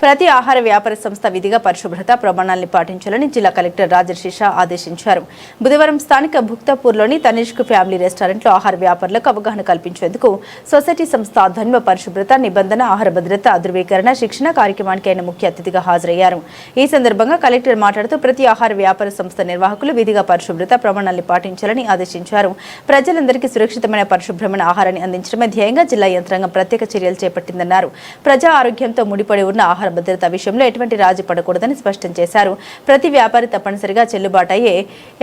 ప్రతి ఆహార వ్యాపార సంస్థ విధిగా పరిశుభ్రత ప్రమాణాలను పాటించాలని జిల్లా కలెక్టర్ రాజర్షి షా ఆదేశించారు. బుధవారం స్థానిక భుక్తాపూర్లోని తనిష్క్ ఫ్యామిలీ రెస్టారెంట్లో ఆహార వ్యాపారులకు అవగాహన కల్పించేందుకు సొసైటీ సంస్థ ఆధ్వర్యంలో పరిశుభ్రత నిబంధన ఆహార భద్రత ధృవీకరణ శిక్షణ కార్యక్రమానికి ఆయన ముఖ్య అతిథిగా హాజరయ్యారు. ఈ సందర్భంగా కలెక్టర్ మాట్లాడుతూ ప్రతి ఆహార వ్యాపార సంస్థ నిర్వాహకులు విధిగా పరిశుభ్రత ప్రమాణాలను పాటించాలని ఆదేశించారు. ప్రజలందరికీ సురక్షితమైన పరిశుభ్రమైన ఆహారాన్ని అందించడమే ధ్యేయంగా జిల్లా యంత్రాంగం ప్రత్యేక చర్యలు చేపట్టిందన్నారు. ప్రజా ఆరోగ్యంతో ముడిపడి ఉన్న ఆహార భద్రత విషయంలో ఎటువంటి రాజీ పడకూడదని స్పష్టం చేశారు. ప్రతి వ్యాపారి తప్పనిసరిగా చెల్లుబాటు అయ్యే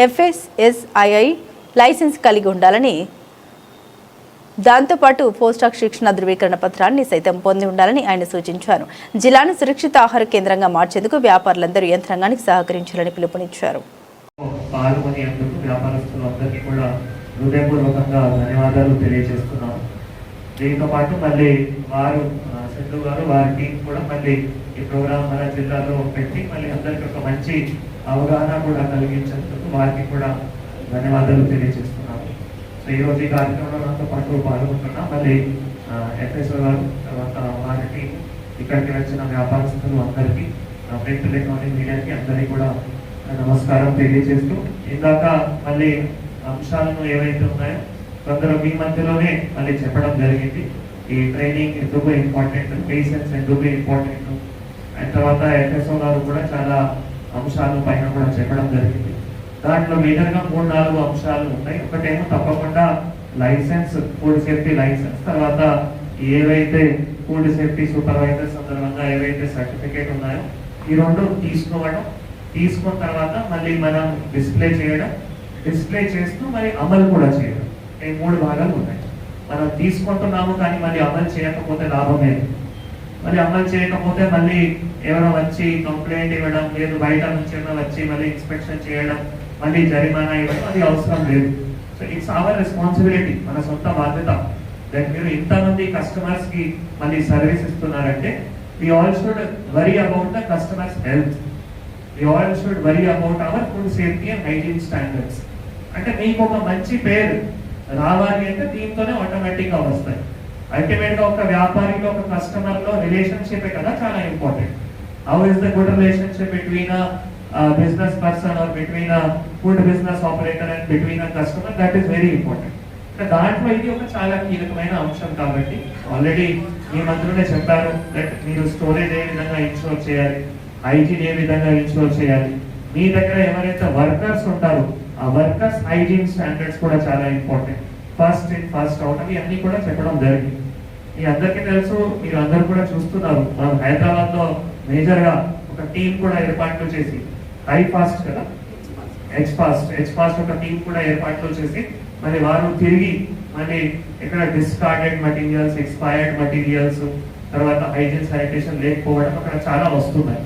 FSSAI లైసెన్స్ కలిగి ఉండాలని, దాంతోపాటు పోస్టాక్ శిక్షణ ధృవీకరణ పత్రాన్ని సైతం పొంది ఉండాలని ఆయన సూచించారు. జిల్లాను సురక్షిత ఆహార కేంద్రంగా మార్చేందుకు వ్యాపారులందరూ యంత్రాంగానికి సహకరించాలని పిలుపునిచ్చారు. దీంతో పాటు మళ్ళీ వారు చంద్రు గారు వారి టీం కూడా మళ్ళీ ఈ ప్రోగ్రాం మన జిల్లాలో పెట్టి మళ్ళీ అందరికి ఒక మంచి అవగాహన కూడా కలిగించేందుకు వారికి కూడా ధన్యవాదాలు తెలియజేస్తున్నాము. సో ఈరోజు ఈ కార్యక్రమంలో నాతో పాటు పాల్గొంటున్నాం. మళ్ళీ FSO గారు, తర్వాత వారి టీం, ఇక్కడికి వచ్చిన వ్యాపారస్తులు అందరికీ, ప్రింట్ ఎలక్ట్రానిక్ మీడియాకి అందరికీ కూడా నమస్కారం తెలియజేస్తూ, ఇందాక మళ్ళీ అంశాలను ఏవైతే ఉన్నాయో కొందరు మీ మధ్యలోనే మళ్ళీ చెప్పడం జరిగింది. ఈ ట్రైనింగ్ ఎందుకు ఇంపార్టెంట్, పేషెన్స్ ఎందుకు ఇంపార్టెంట్, అండ్ తర్వాత FSO గారు కూడా చాలా అంశాలు పైన కూడా చెప్పడం జరిగింది. దాంట్లో మేజర్గా 3-4 అంశాలు ఉన్నాయి. ఒకటేమో తప్పకుండా లైసెన్స్, ఫుడ్ సేఫ్టీ లైసెన్స్, తర్వాత ఏవైతే ఫుడ్ సేఫ్టీ సూపర్వైజర్ సందర్భంగా ఏవైతే సర్టిఫికేట్ ఉన్నాయో ఈ రెండు తీసుకోవడం, తీసుకున్న తర్వాత మళ్ళీ మనం డిస్ప్లే చేయడం, డిస్ప్లే చేస్తూ మరి అమలు కూడా చేయడం. ఈ 3 భాగాలు ఉన్నాయి. మనం తీసుకుంటున్నాము కానీ మళ్ళీ అమలు చేయకపోతే లాభమే. మళ్ళీ అమలు చేయకపోతే మళ్ళీ ఎవరో వచ్చి కంప్లైంట్ ఇవ్వడం, లేదు బయట నుంచి వచ్చి మళ్ళీ ఇన్స్పెక్షన్ చేయడం, మళ్ళీ జరిమానా ఇవ్వడం, అది అవసరం లేదు. సో ఇట్స్ అవర్ రెస్పాన్సిబిలిటీ, మన సొంత బాధ్యత. దట్ మీరు ఇంతమంది కస్టమర్స్ కి మళ్ళీ సర్వీస్ ఇస్తున్నారంటే we all should worry about the customers' health. We all should worry about our food safety and hygiene standards. అంటే మీకు ఒక మంచి పేరు రావాలి అంటే దీంతోనే ఆటోమేటిక్గా వస్తాయి. అల్టిమేట్గా ఒక వ్యాపారిలో, ఒక కస్టమర్లో రిలేషన్షిప్ కదా చాలా important. How is the good relationship between business person are between food business operator and between customer, that is very important. దాంట్లో ఇది ఒక చాలా కీలకమైన అంశం. కాబట్టి ఆల్రెడీ మీ మంత్రులే చెప్పారు దట్ మీరు స్టోరేజ్ ఏ విధంగా ఇన్షూర్ చేయాలి, హైజీన్ ఏ విధంగా ఇన్షూర్ చేయాలి, మీ దగ్గర ఎవరైతే వర్కర్స్ ఉంటారో ఆ వర్కర్స్ హైజీన్ స్టాండర్డ్స్ కూడా చాలా important. First in first out అవి అన్ని కూడా చెప్పడం జరిగింది. మీ అందరికీ తెలుసు, మీరు అందరూ కూడా చూస్తున్నారు, మనం హైదరాబాద్ లో మేజర్ గా ఒక టీం కూడా ఏర్పాట్లు చేసి, ఫాస్ట్ కదా, హెచ్ ఫాస్ట్ ఒక టీం కూడా ఏర్పాట్లు చేసి మరి వారు తిరిగి మళ్ళీ ఇక్కడ డిస్కార్డెడ్ మెటీరియల్స్, ఎక్స్పైర్డ్ మెటీరియల్స్, తర్వాత హైజీన్ శానిటేషన్ లేకపోవడం అక్కడ చాలా వస్తున్నాయి.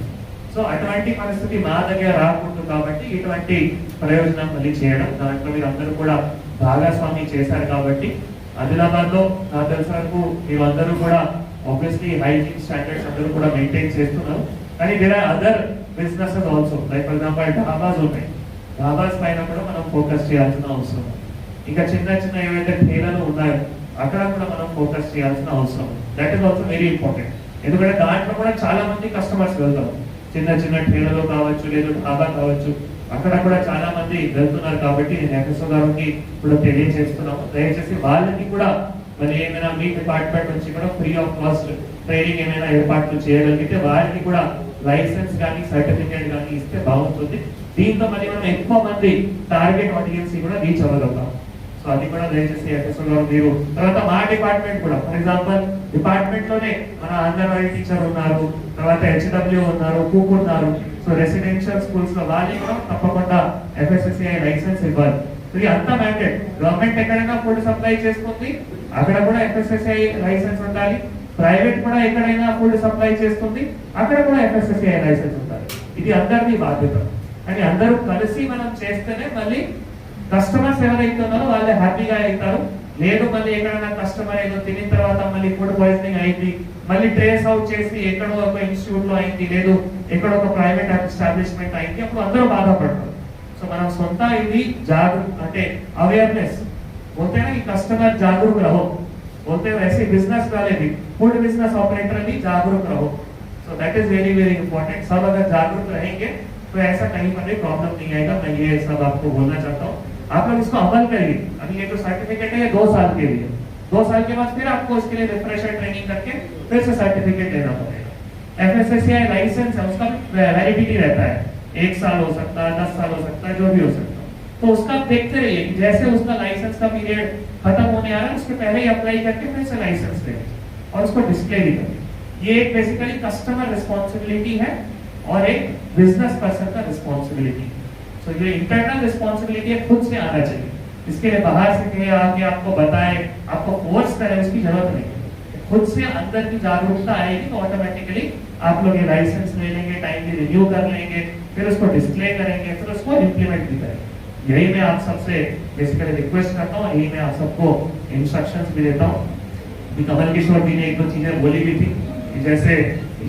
సో అటువంటి పరిస్థితి మా దగ్గర రాకూడదు. కాబట్టి ఇటువంటి ప్రయోజనం మళ్ళీ చేయడం, దాంట్లో మీరు అందరూ కూడా భాగస్వామి చేశారు. కాబట్టి ఆదిలాబాద్ లో నాకు తెలిసిన వరకు మీరు అందరూ కూడా ఆబ్వియస్లీ హైజీన్ స్టాండర్డ్స్ అందరూ కూడా మెయింటైన్ చేస్తున్నారు. కానీ there are other businesses also, like for example dhabas ఉన్నాయి. ఢాబాస్ పైన కూడా మనం ఫోకస్ చేయాల్సిన అవసరం. ఇంకా చిన్న చిన్న ఏవైతే ఠేలాలు ఉన్నాయో అక్కడ కూడా మనం ఫోకస్ చేయాల్సిన అవసరం. That is also very important. ఎందుకంటే దాంట్లో కూడా చాలా మంది కస్టమర్స్ వెళ్తారు. చిన్న చిన్న ఠేలలో కావచ్చు, లేదు ఢాబా కావచ్చు, అక్కడ కూడా చాలా మంది వెళ్తున్నారు. కాబట్టి నేను FSO గారికి కూడా తెలియజేస్తున్నాము, దయచేసి వాళ్ళకి కూడా మరి ఏమైనా మీ డిపార్ట్మెంట్ నుంచి కూడా ఫ్రీ ఆఫ్ కాస్ట్ ట్రైనింగ్ ఏమైనా ఏర్పాట్లు చేయగలిగితే వారికి కూడా లైసెన్స్ కానీ సర్టిఫికేట్ కానీ ఇస్తే బాగుంటుంది. దీంతో మరి మనం ఎక్కువ మంది టార్గెట్ ఆడియన్స్ కూడా రీచ్ అవ్వగలుగుతాం. సో అది కూడా దయచేసి FSO గారు మీరు, తర్వాత మా డిపార్ట్మెంట్ కూడా, ఫర్ ఎగ్జాంపుల్ డిపార్ట్మెంట్ లోనే మన అంగన్వాడీ టీచర్ ఉన్నారు, తర్వాత HW ఉన్నారు, కుక్ ఉన్నారు. సో రెసిడెన్షియల్ స్కూల్స్ లో వాళ్ళకి కూడా తప్పకుండా FSSAI లైసెన్స్ ఇవ్వాలి. ఇది అంతా మ్యాండేట్. గవర్నమెంట్ ఎక్కడైనా ఫుడ్ సప్లై చేస్తుంది అక్కడ కూడా FSSAI లైసెన్స్ ఉండాలి. ప్రైవేట్ కూడా ఎక్కడైనా ఫుడ్ సప్లై చేస్తుంది అక్కడ కూడా FSSAI లైసెన్స్ ఉండాలి. ఇది అందరినీ బాధ్యత. కానీ అందరూ కలిసి మనం చేస్తేనే మళ్ళీ కస్టమర్స్ ఎవరైతే ఉన్నారో వాళ్ళే హ్యాపీగా అవుతారు. లేదు మళ్ళీ ఎక్కడైనా కస్టమర్ ఏదో తినిన తర్వాత మళ్ళీ ఫుడ్ పాయిజనింగ్ అయింది, మళ్ళీ ట్రేస్ అవుట్ చేసి ఎక్కడో ఒక ఇన్స్టిట్యూట్ లో అయింది, లేదు ఎక్కడో ఒక ప్రైవేట్ ఎస్టాబ్లిష్మెంట్ అయింది, అప్పుడు అందరూ బాధపడతారు. సో మనం సొంత ఇది అంటే అవేర్నెస్ పోతేనే ఈ కస్టమర్ జాగరూక్ రహో, बोलते वैसे बिजनेस वाले भी फूड बिजनेस ऑपरेटर भी जागरूक रहो. तो so that is very very important. सब अगर जागरूक रहेंगे तो ऐसा कहीं पर भी प्रॉब्लम नहीं आएगा। मैं ये सब आपको बोलना चाहता हूँ, आप लोग इसको अमल करिए। अभी ये जो सर्टिफिकेट है ये 2 साल के लिए, 2 साल के बाद फिर आपको इसके लिए रिफ्रेशर ट्रेनिंग करके फिर से सर्टिफिकेट लेना पड़ेगा। FSSAI लाइसेंस है, उसका वैलिडिटी रहता है, 1 साल हो सकता है, 10 साल हो सकता है, जो भी हो सकता है। तो उसका आप देखते रहिए कि जैसे उसका लाइसेंस का पीरियड खत्म होने आ रहा है उसके पहले ही अप्लाई करके फिर से लाइसेंस लें और उसको डिस्प्ले भी करें। ये एक बेसिकली कस्टमर रिस्पॉन्सिबिलिटी है और एक बिजनेस पर्सन का रिस्पॉन्सिबिलिटी। सो ये इंटरनल रिस्पॉन्सिबिलिटी खुद से आना चाहिए। इसके लिए बाहर से कहे आके आपको बताए, आपको फोर्स करे, उसकी जरूरत नहीं। खुद से अंदर की जागरूकता आएगी तो ऑटोमेटिकली आप लोग ये लाइसेंस ले लेंगे, टाइमली रिन्यू कर लेंगे, फिर उसको डिस्प्ले करेंगे, फिर उसको इम्प्लीमेंट भी करेंगे। यही मैं आप सबसे बेसिकली रिक्वेस्ट करता हूँ, यही मैं आप सबको इंस्ट्रक्शंस भी देता हूँ। कमल किशोर जी ने 1-2 चीजें बोली भी थी, जैसे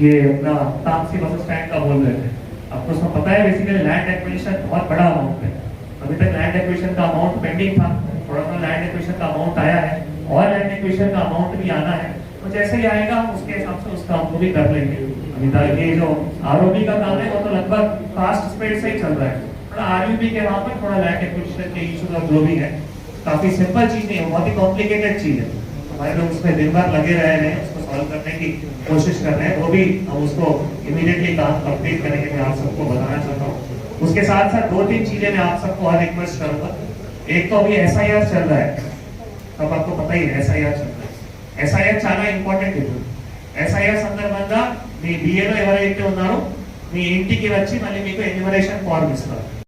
ये अपना तापसी बस स्टैंड का बोल रहे थे। आपको सब पता है बेसिकली लैंड एक्विजिशन बहुत बड़ा अमाउंट है। अभी तक लैंड एक्विजिशन का अमाउंट पेंडिंग था, थोड़ा सा लैंड एक्विजिशन का अमाउंट आया है और लैंड एक्विजिशन का अमाउंट भी आना है। तो जैसे ही आएगा हम उसके हिसाब से उस काम को भी कर लेंगे। अभी ये जो आरओबी का काम है वो तो लगभग फास्ट स्पीड से ही चल रहा है। थोड़ा आरयूबी के वहां पर थोड़ा लैंड एक्विजिशन के इश्यूज और जो भी है, काफी सिंपल चीज नहीं है, बहुत ही कॉम्प्लिकेटेड चीज है। हमारे लोग उसमें दिन भर लगे रहे हैं, उसको सॉल्व करने की कोशिश कर रहे हैं। वो भी हम उसको इमीडिएटली काम कंप्लीट करेंगे, मैं आप सबको बताना चाहता हूँ। उसके साथ साथ 2-3 चीजें मैं आप सबको और रिक्वेस्ट करूंगा। एक तो अभी SIR चल रहा है, अब आपको पता ही है SIR चल रहा है। SIR చాలా ఇంపార్టెంట్ ఇప్పుడు. SIR సందర్భంగా మీ BAలో ఎవరైతే ఉన్నారో మీ ఇంటికి వచ్చి మళ్ళీ మీకు ఎన్యూమరేషన్ ఫార్మ్ ఇస్తారు.